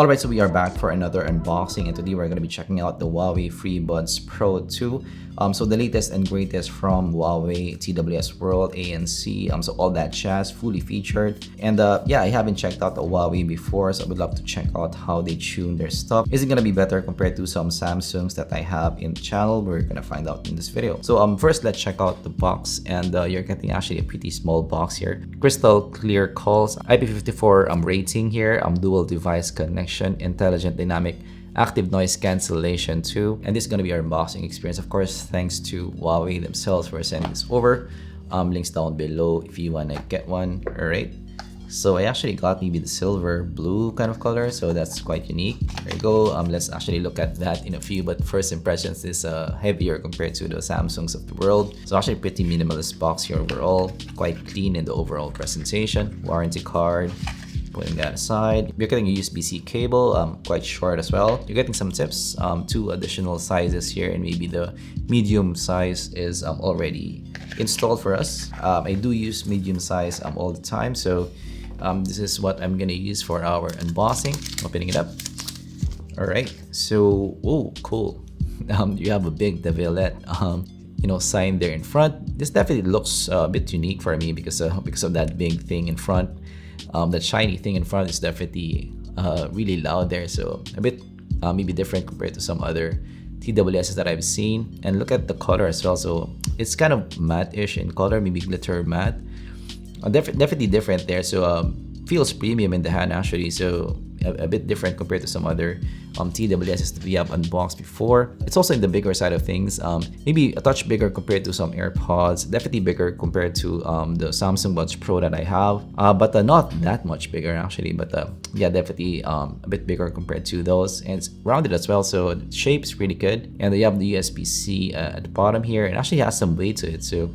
Alright, so we are back for another unboxing, and today we're going to be checking out the Huawei Freebuds Pro 2. So the latest and greatest from Huawei, TWS World, ANC, so all that jazz, fully featured. And yeah, I haven't checked out the Huawei before, so I would love to check out how they tune their stuff. Is it going to be better compared to some Samsungs that I have in the channel? We're going to find out in this video. So first, let's check out the box, and you're getting actually a pretty small box here. Crystal clear calls, IP54 rating here, dual device connection, intelligent dynamic active noise cancellation too, and this is going to be our unboxing experience, of course, thanks to Huawei themselves for sending this over. Links down below if you want to get one. All right, so I actually got maybe the silver blue kind of color, so that's quite unique. There you go. Let's actually look at that in a few, but first impressions is heavier compared to the Samsungs of the world. So actually pretty minimalist box here overall, quite clean in the overall presentation. Warranty card, putting that aside. You're getting a USB-C cable, quite short as well. You're getting some tips, 2 additional sizes here, and maybe the medium size is already installed for us. I do use medium size all the time, so this is what I'm gonna use for our unboxing. Opening it up. All right, so oh, cool. You have a big Devillet sign there in front. This definitely looks a bit unique for me because of that big thing in front. That shiny thing in front is definitely really loud there, so a bit maybe different compared to some other TWSs that I've seen. And look at the color as well, so it's kind of matte-ish in color, maybe glitter matte. Definitely different there, so feels premium in the hand actually, so a bit different compared to some other TWSs that we have unboxed before. It's also in the bigger side of things, maybe a touch bigger compared to some AirPods, definitely bigger compared to the Samsung Buds Pro that I have, but not that much bigger actually, but yeah, definitely a bit bigger compared to those, and it's rounded as well, so the shape's really good. And you have the USB-C at the bottom here, and actually has some weight to it, so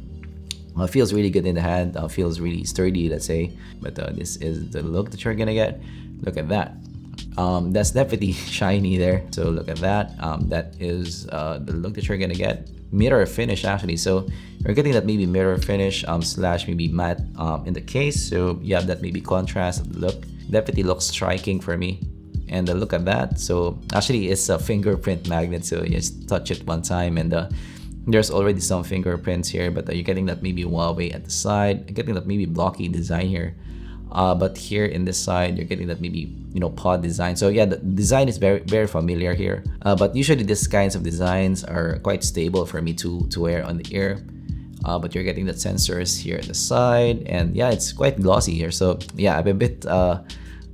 feels really good in the hand, feels really sturdy, let's say. But this is the look that you're gonna get. Look at that. That's definitely shiny there, so look at that. That is the look that you're gonna get. Mirror finish actually, so you're getting that maybe mirror finish slash maybe matte in the case, so you have that maybe contrast look. Definitely looks striking for me. And look at that. So actually it's a fingerprint magnet, so you just touch it one time and there's already some fingerprints here, but you're getting that maybe Huawei at the side. You're getting that maybe blocky design here. But here in this side, you're getting that maybe pod design. So yeah, the design is very familiar here. But usually these kinds of designs are quite stable for me to wear on the ear. But you're getting the sensors here at the side, and yeah, it's quite glossy here. So yeah, I'm a bit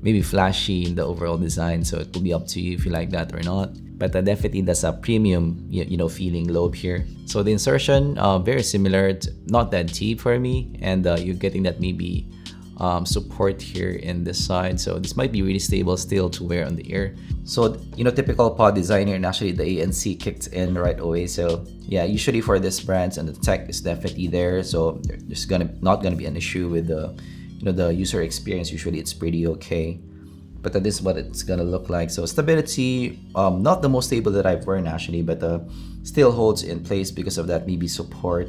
maybe flashy in the overall design. So it will be up to you if you like that or not. But definitely that's a premium, feeling lobe here. So the insertion, very similar, not that deep for me, and you're getting that maybe support here in this side. So this might be really stable still to wear on the ear. So typical pod design here, and actually the ANC kicked in right away. So yeah, usually for this brands, and the tech is definitely there. So there's not gonna be an issue with the the user experience. Usually it's pretty okay. But this is what it's gonna look like. So stability, not the most stable that I've worn actually, but still holds in place because of that maybe support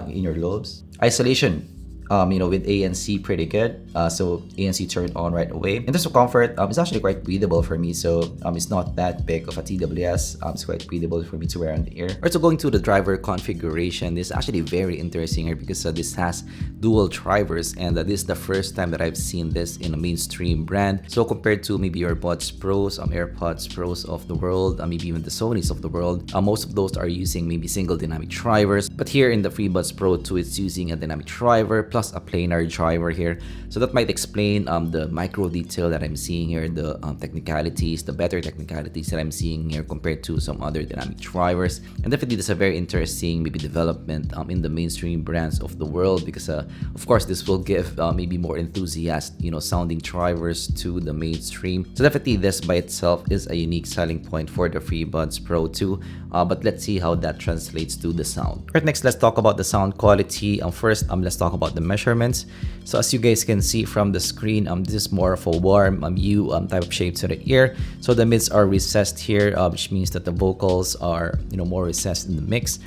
in your lobes. Isolation, with ANC pretty good. So ANC turned on right away. In terms of comfort, it's actually quite breathable for me. So it's not that big of a TWS. It's quite breathable for me to wear on the ear. Alright, so going to the driver configuration, this is actually very interesting here because this has dual drivers, and this is the first time that I've seen this in a mainstream brand. So compared to maybe your Buds Pros, AirPods Pros of the world, maybe even the Sonys of the world, most of those are using maybe single dynamic drivers. But here in the Freebuds Pro 2, it's using a dynamic driver plus a planar driver here. So that might explain the micro detail that I'm seeing here, the technicalities, the better technicalities that I'm seeing here compared to some other dynamic drivers. And definitely this is a very interesting maybe development in the mainstream brands of the world, because of course this will give maybe more enthusiast sounding drivers to the mainstream. So definitely this by itself is a unique selling point for the Freebuds Pro 2. But let's see how that translates to the sound. Right, next let's talk about the sound quality. First let's talk about the measurements. So as you guys can see from the screen, this is more of a warm U type of shape to the ear. So the mids are recessed here, which means that the vocals are more recessed in the mix.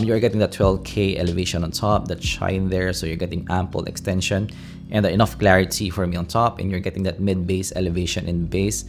You're getting that 12K elevation on top, that shine there, so you're getting ample extension and enough clarity for me on top, and you're getting that mid bass elevation in bass.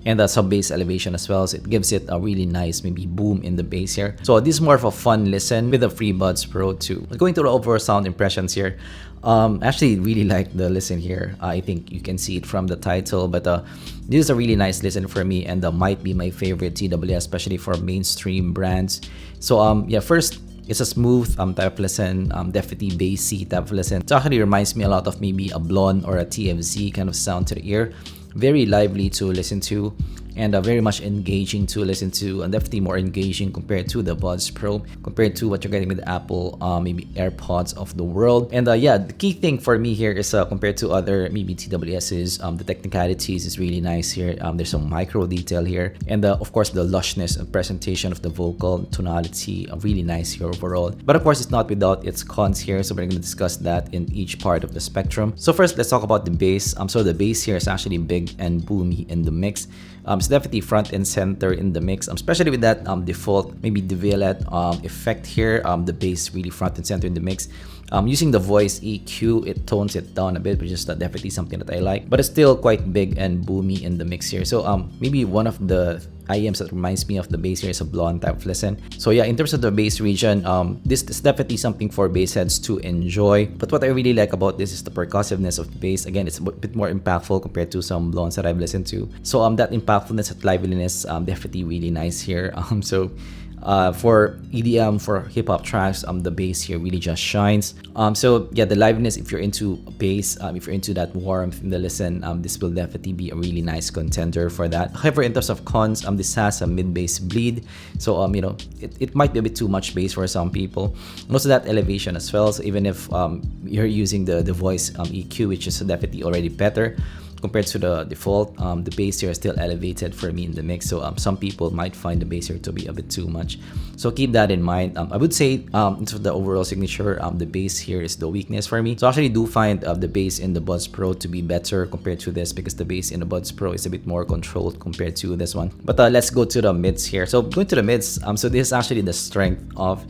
and some bass elevation as well, so it gives it a really nice maybe boom in the bass here. So this is more of a fun listen with the FreeBuds Pro 2. Going to the overall sound impressions here, actually really like the listen here. I think you can see it from the title, but this is a really nice listen for me, and might be my favorite TWS, especially for mainstream brands. So yeah, first, it's a smooth type of listen, definitely bassy type of listen. It actually reminds me a lot of maybe a Blonde or a TFZ kind of sound to the ear. Very lively to listen to, and very much engaging to listen to, and definitely more engaging compared to the Buds Pro, compared to what you're getting with the Apple maybe AirPods of the world. And yeah, the key thing for me here is compared to other maybe TWS's, the technicalities is really nice here. There's some micro detail here, and of course the lushness and presentation of the vocal tonality, really nice here overall. But of course, it's not without its cons here, so we're going to discuss that in each part of the spectrum. So first, let's talk about the bass. So the bass here is actually big and boomy in the mix. It's definitely front and center in the mix, especially with that default maybe DeVillet effect here. The bass really front and center in the mix. Using the voice EQ, it tones it down a bit, which is definitely something that I like, but it's still quite big and boomy in the mix here. So maybe one of the IEMs that reminds me of the bass here is a Blonde type of listen. So yeah, in terms of the bass region, this is definitely something for bass heads to enjoy. But what I really like about this is the percussiveness of the bass. Again, it's a bit more impactful compared to some Blondes that I've listened to. So that impactfulness, that liveliness, definitely really nice here. For EDM, for hip-hop tracks, the bass here really just shines. So yeah, the liveliness, if you're into bass, if you're into that warmth in the listen, this will definitely be a really nice contender for that. However, in terms of cons, this has a mid-bass bleed, so you know, it might be a bit too much bass for some people. And also that elevation as well, so even if you're using the voice EQ, which is definitely already better compared to the default, the bass here is still elevated for me in the mix. So some people might find the bass here to be a bit too much. So keep that in mind. I would say in terms of the overall signature, the bass here is the weakness for me. So I actually do find the bass in the Buds Pro to be better compared to this, because the bass in the Buds Pro is a bit more controlled compared to this one. But let's go to the mids here. So going to the mids, so this is actually the strength of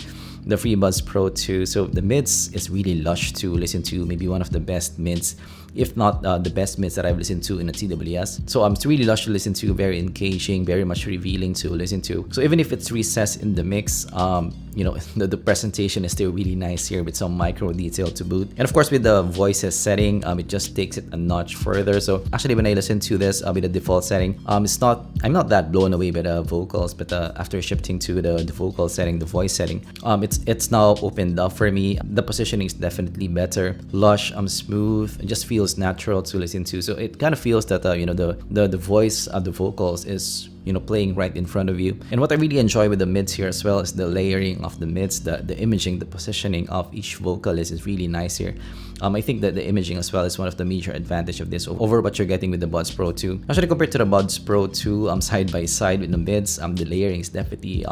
the FreeBuds Pro 2. So the mids is really lush to listen to, maybe one of the best mids, if not the best mids that I've listened to in a TWS. So it's really lush to listen to, very engaging, very much revealing to listen to. So even if it's recessed in the mix, you know, the presentation is still really nice here with some micro detail to boot. And of course, with the voices setting, it just takes it a notch further. So actually, when I listen to this with the default setting, I'm not that blown away by the vocals, but after shifting to the vocal setting, the voice setting, it's now opened up for me. The positioning is definitely better, lush, smooth. It just feels natural to listen to. So it kind of feels that you know, the voice of the vocals is, you know, playing right in front of you. And what I really enjoy with the mids here as well is the layering of the mids, the imaging, the positioning of each vocalist is really nice here. I think that the imaging as well is one of the major advantage of this over what you're getting with the Buds Pro 2. Actually, compared to the Buds Pro 2, side by side with the mids, the layering is definitely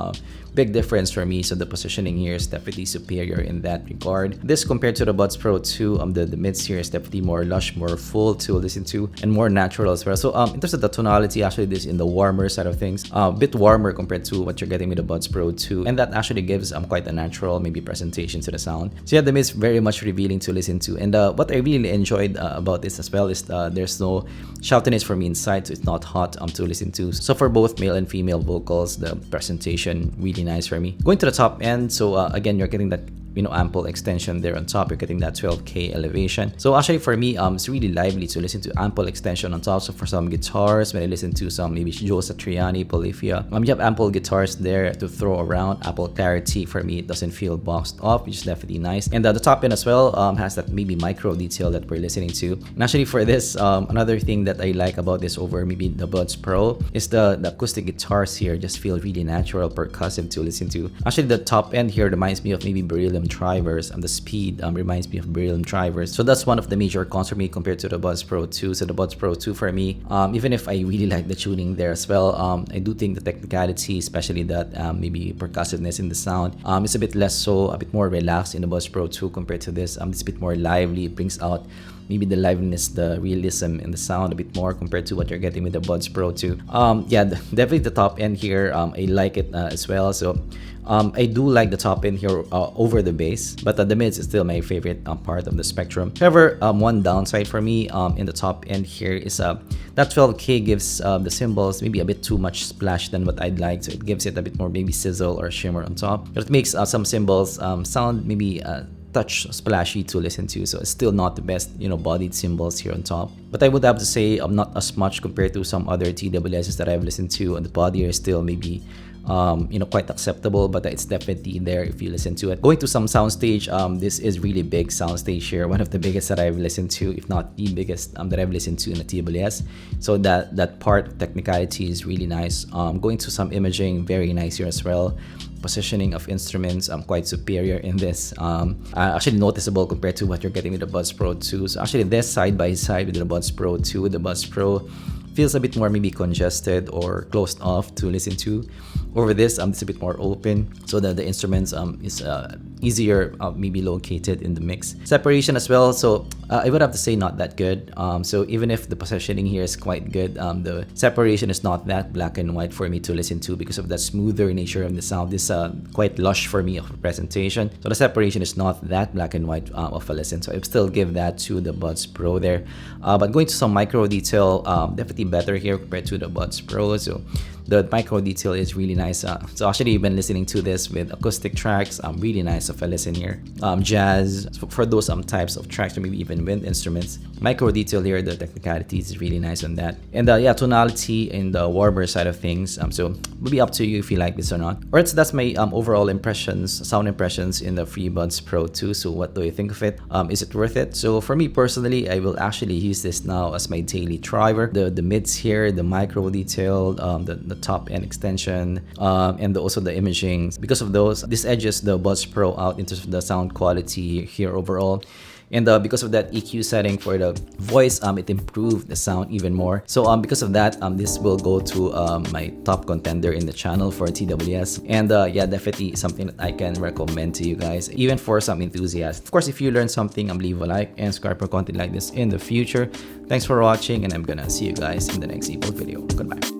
big difference for me. So the positioning here is definitely superior in that regard. This compared to the Buds Pro 2, the mids here is definitely more lush, more full to listen to, and more natural as well. So in terms of the tonality, actually this in the warmer side of things, a bit warmer compared to what you're getting with the Buds Pro 2, and that actually gives quite a natural maybe presentation to the sound. So yeah, the mids very much revealing to listen to. And what I really enjoyed about this as well is there's no shoutiness for me inside, so it's not hot to listen to. So for both male and female vocals, the presentation really nice for me. Going to the top end, so again, you're getting that, you know, ample extension there on top. You're getting that 12K elevation. So actually for me, it's really lively to listen to ample extension on top. So for some guitars, when I listen to some maybe Joe Satriani, Polyphia, you have ample guitars there to throw around. Ample clarity for me. It doesn't feel boxed off, which is definitely nice. And the top end as well has that maybe micro detail that we're listening to. And actually for this, another thing that I like about this over maybe the Buds Pro is the acoustic guitars here just feel really natural, percussive to listen to. Actually, the top end here reminds me of maybe Beryllium drivers, and the speed reminds me of Beryllium drivers. So that's one of the major cons for me compared to the Buds Pro 2. So the Buds Pro 2 for me, even if I really like the tuning there as well, I do think the technicality, especially that maybe percussiveness in the sound, is a bit less so, a bit more relaxed in the Buds Pro 2 compared to this. It's a bit more lively. It brings out maybe the liveliness, the realism in the sound a bit more compared to what you're getting with the Buds Pro 2. Yeah, definitely the top end here, I like it as well. So I do like the top end here over the bass, but the mids is still my favorite part of the spectrum. However, one downside for me in the top end here is that 12K gives the cymbals maybe a bit too much splash than what I'd like. So it gives it a bit more maybe sizzle or shimmer on top. But it makes some cymbals sound maybe touch splashy to listen to. So it's still not the best, you know, bodied cymbals here on top. But I would have to say not as much compared to some other TWSs that I've listened to. And the body is still maybe you know, quite acceptable, but it's definitely there if you listen to it. Going to some soundstage, this is really big soundstage here, one of the biggest that I've listened to, if not the biggest that I've listened to in the TWS. So that part of technicality is really nice. Going to some imaging, very nice here as well. Positioning of instruments, quite superior in this. Actually noticeable compared to what you're getting with the Buds Pro 2. So actually this side by side with the Buds Pro 2, the Buds Pro feels a bit more maybe congested or closed off to listen to. Over this, it's a bit more open, so that the instruments is easier maybe located in the mix. Separation as well, so I would have to say not that good. So even if the positioning here is quite good, the separation is not that black and white for me to listen to because of the smoother nature of the sound. This quite lush for me of a presentation, so the separation is not that black and white of a listen. So I still give that to the Buds Pro there. But going to some micro detail, definitely better here compared to the Buds Pro. So the micro detail is really nice. So actually you've been listening to this with acoustic tracks, really nice of a listen here. Jazz, for those types of tracks, or maybe even wind instruments. Micro detail here, the technicality is really nice on that. And yeah, tonality in the warmer side of things. So will be up to you if you like this or not. Alright, so that's my overall impressions, sound impressions in the Freebuds Pro 2. So what do you think of it? Is it worth it? So for me personally, I will actually use this now as my daily driver. The mids here, the micro detail, the top end extension, and also the imaging. Because of those, this edges the Buds Pro out in terms of the sound quality here overall. And because of that EQ setting for the voice, it improved the sound even more. So because of that, this will go to my top contender in the channel for TWS. And yeah, definitely something that I can recommend to you guys, even for some enthusiasts. Of course, if you learned something, leave a like and subscribe for content like this in the future. Thanks for watching, and I'm gonna see you guys in the next zpolt video. Goodbye.